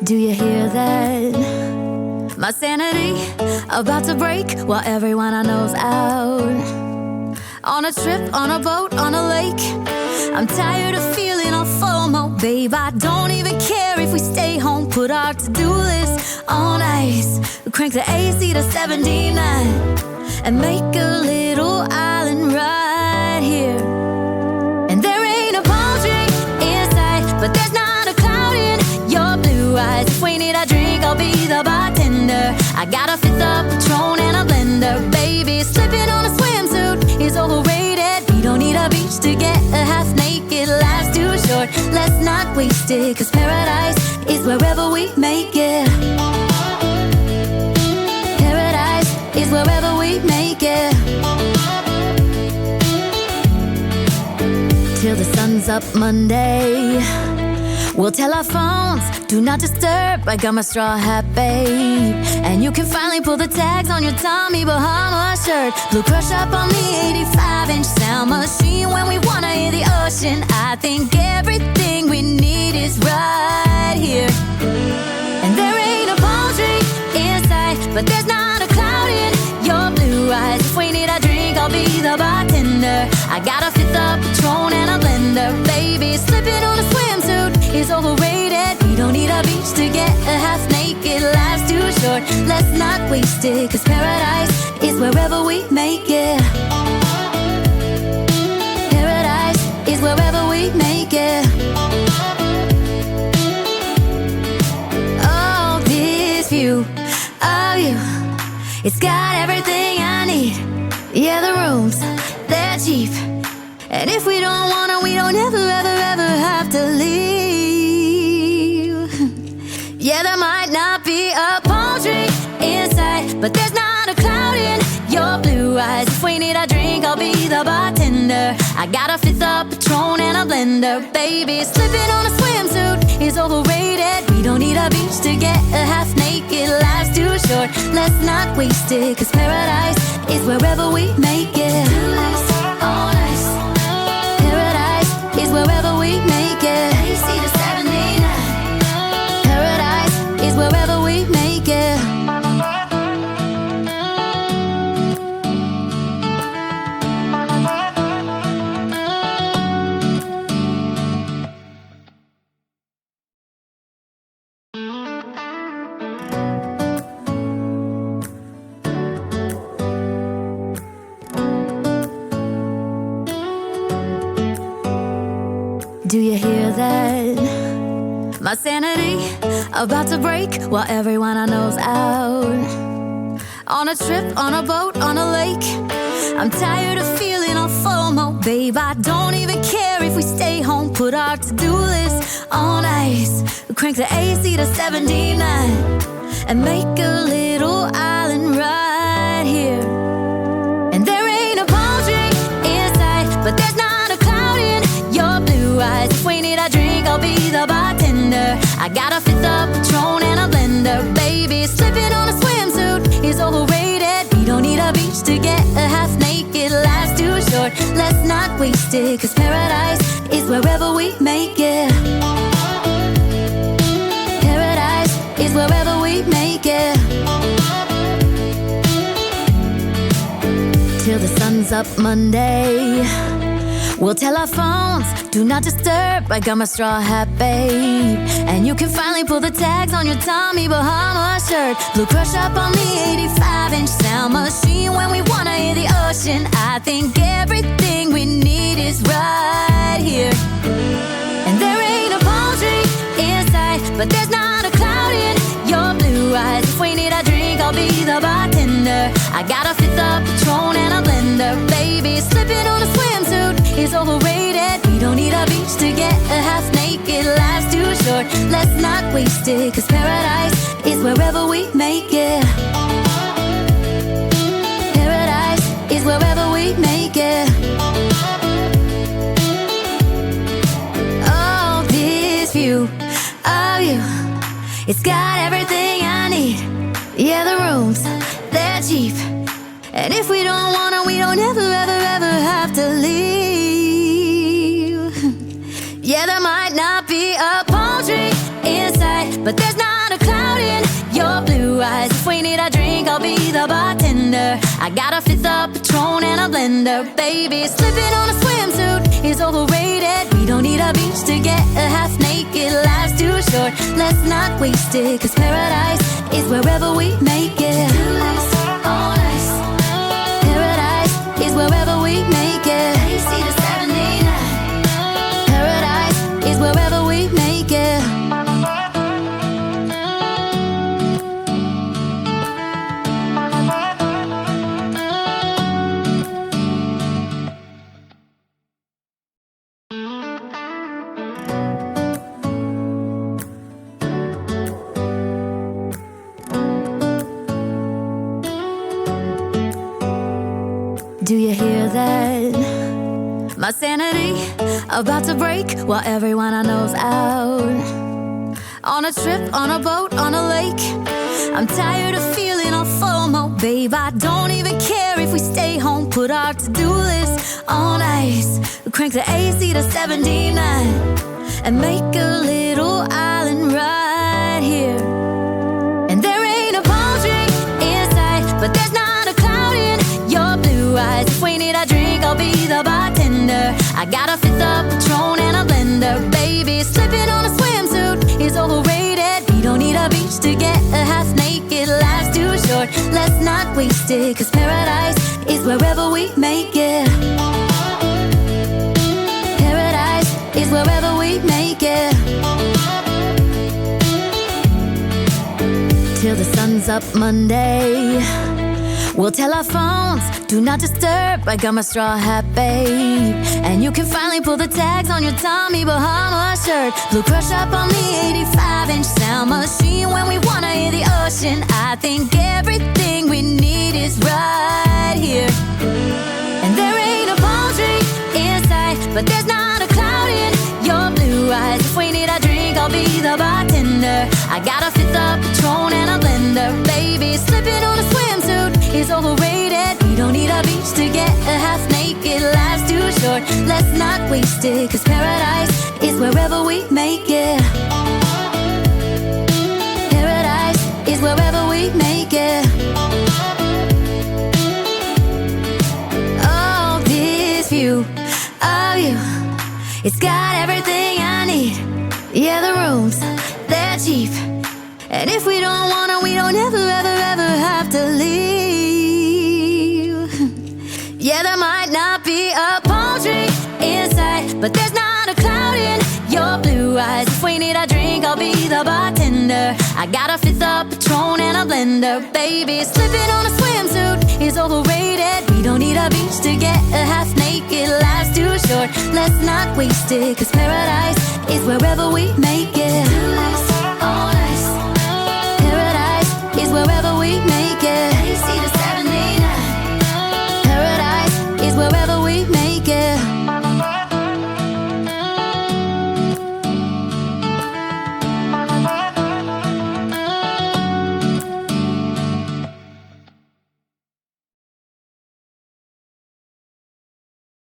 Do you hear that? My sanity about to break while everyone I know's out. On a trip, on a boat, on a lake. I'm tired of feeling all FOMO, babe. I don't even care if we stay home. Put our to-do list on ice. Crank the AC to 79 and make a little island right here. And there ain't a palm tree in sight, but there's not a cloud in your blue eyes. If we need a drink, I'll be the bartender. I got a fifth of Patron and a blender, baby. Slipping on a swimsuit is overrated. We don't need a beach to get a half naked. Life's too short, let's not waste it, 'cause paradise is wherever we make it. Paradise is wherever we make it. Till the sun's up Monday, we'll tell our phones, do not disturb. I got my straw hat, babe. And you can finally pull the tags on your Tommy Bahama shirt. Blue crush up on the 85-inch sound machine. When we wanna hear the ocean, I think everything we need is right here. And there ain't a palm tree in sight, but there's not a cloud in your blue eyes. If we need a drink, I'll be the bartender. I got a fifth of Patron and a blender, baby. Slipping on a swimsuit is overrated. We don't need a beach to get a half naked. Life's too short, let's not waste it, 'cause paradise is wherever we make it. Paradise is wherever we make it. Oh, this view of you, it's got everything I need. Yeah, the rooms, they're cheap. And if we don't wanna, we don't ever, ever, ever have to leave. Yeah, there might not be a palm tree in sight, but there's not a cloud in your blue eyes. If we need a drink, I'll be the bartender. I got a fifth of Patron and a blender, baby. Slipping on a swimsuit is overrated. We don't need a beach to get a half naked. Life's too short, let's not waste it, 'cause paradise is wherever we make it. All nice. Paradise is wherever we make it. AC to 79. Paradise is wherever we make it. Do you hear that? My sanity about to break while everyone I know's out. On a trip, on a boat, on a lake. I'm tired of feeling all FOMO, babe. I don't even care if we stay home. Put our to-do list on ice. Crank the AC to 79 and make a little island right here. And there ain't a palm tree in sight, but there's not a cloud in your blue eyes. If we need a drink, I'll be the bartender. I got a fifth of Patron and a blender, baby. Slipping on a swimsuit is overrated. We don't need a beach to get a half naked. Life's too short, let's not waste it, 'cause paradise is wherever we make it. Paradise is wherever we make it. Till the sun's up Monday, we'll tell our phones, do not disturb. I got my straw hat, babe. And you can finally pull the tags on your Tommy Bahama shirt. Blue crush up on the 85-inch sound machine. When we wanna hear the ocean, I think everything we need is right here. And there ain't a palm tree in sight, but there's not a cloud in your blue eyes. If we need a drink, I'll be the bartender. I got a fifth of Patron and a blender, baby. Slipping on a swimsuit is overrated. We don't need a beach to get a half naked. Life's too short, let's not waste it, 'cause paradise is wherever we make it. Paradise is wherever we make it. Oh, this view of you, it's got everything I need. Yeah, the rooms, they're cheap. And if we don't wanna, we don't ever, ever, ever have to leave. Yeah, there might not be a palm tree in sight, but there's not not a cloud in your blue eyes. If we need a drink, I'll be the bartender. I got a fifth of Patron and a blender. Baby, slipping on a swimsuit is overrated. We don't need a beach to get a half naked. Life's too short, let's not waste it. Cause paradise is wherever we make it. All nice. Paradise is wherever we make it. AC to 79. Paradise is wherever we make it. Do you hear that? My sanity about to break while everyone I know's out. On a trip, on a boat, on a lake. I'm tired of feeling all FOMO, babe. I don't even care if we stay home. Put our to-do list on ice. Crank the AC to 79 and make a little island right here. And there ain't a palm tree in sight, but there's not a cloud in your blue eyes. If we need a drink, I'll be the bartender. I got a fifth of Patron and a blender. Baby, slipping on a swimsuit is overrated. We don't need a beach to get a half naked. Life's too short, let's not waste it. Cause paradise is wherever we make it. Paradise is wherever we make it. Till the sun's up Monday, we'll tell our phones, do not disturb. I got my straw hat, babe. And you can finally pull the tags on your Tommy Bahama shirt. Blue crush up on the 85-inch sound machine. When we wanna hear the ocean, I think everything we need is right here. And there ain't a palm tree in sight, but there's not a cloud in your blue eyes. If we need a drink, I'll be the bartender. I got a fifth of Patron and a blender. Baby, slipping on a swimsuit is overrated. We don't need a beach to get a half naked. Life's too short, let's not waste it. Cause paradise is wherever we make it. Paradise is wherever we make it. Oh, this view of you, it's got everything I need. Yeah, the rooms, they're cheap. And if we don't wanna, we don't ever, ever, ever have to leave. Yeah, there might not be a palm tree in sight, but there's not a cloud in your blue eyes. If we need a drink, I'll be the bartender. I got a fifth of Patron and a blender. Baby, slipping on a swimsuit is overrated. We don't need a beach to get a half naked. Life's too short, let's not waste it. Cause paradise is wherever we make